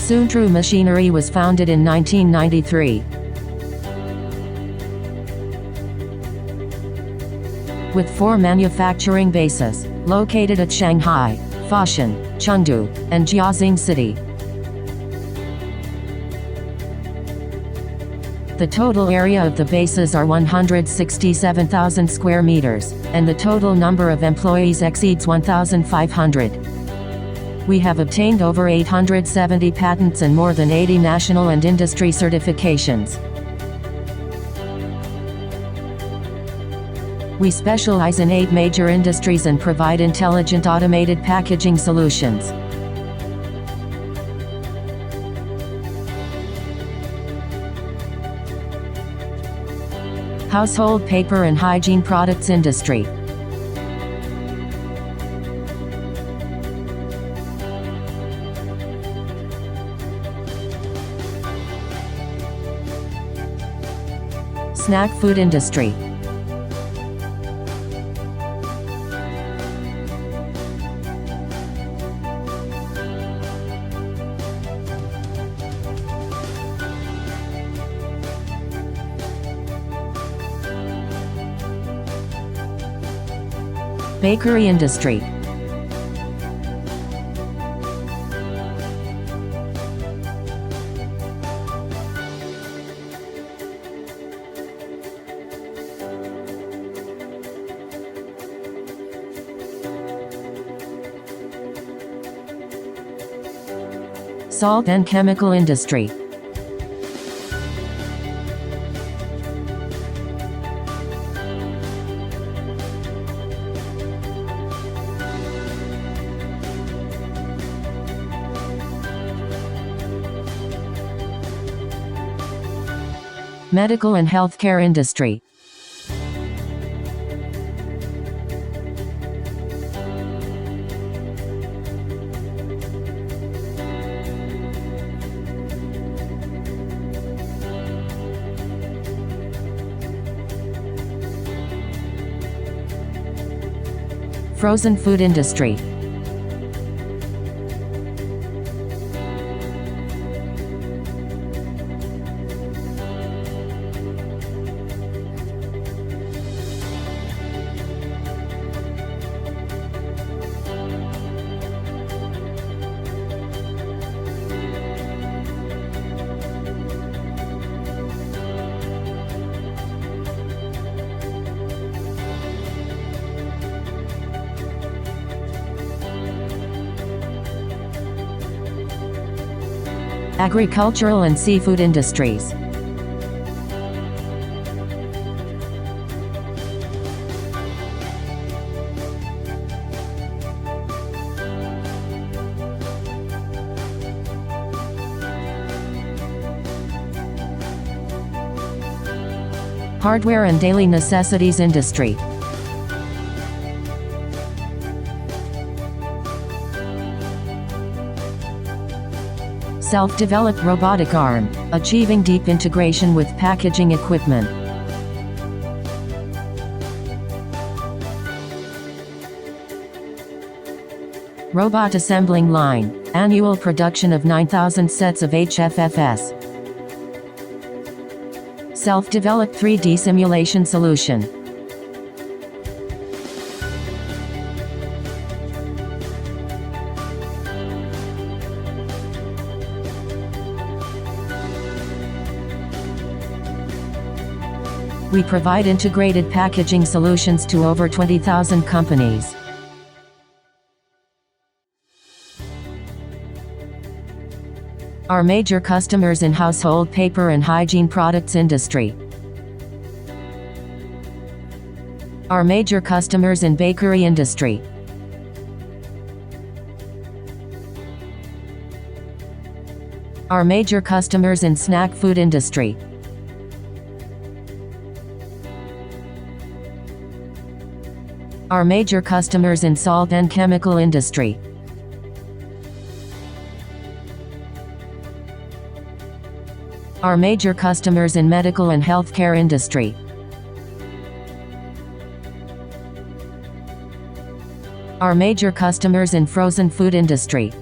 Soontrue Machinery was founded in 1993. With 4 manufacturing bases, located at Shanghai, Foshan, Chengdu, and Jiaxing City. The total area of the bases are 167,000 square meters, and the total number of employees exceeds 1,500. We have obtained over 870 patents and more than 80 national and industry certifications. We specialize in 8 major industries and provide intelligent automated packaging solutions. Household paper and hygiene products industry. Snack food industry. Bakery industry. Salt and chemical industry. Medical and healthcare industry. Frozen food industry. Agricultural and seafood industries. Hardware and daily necessities industry. Self-developed robotic arm, achieving deep integration with packaging equipment. Robot assembling line, annual production of 9,000 sets of HFFS. Self-developed 3D simulation solution. We provide integrated packaging solutions to over 20,000 companies. Our major customers in household paper and hygiene products industry. Our major customers in bakery industry. Our major customers in snack food industry. Our major customers in salt and chemical industry. Our major customers in medical and healthcare industry. Our major customers in frozen food industry.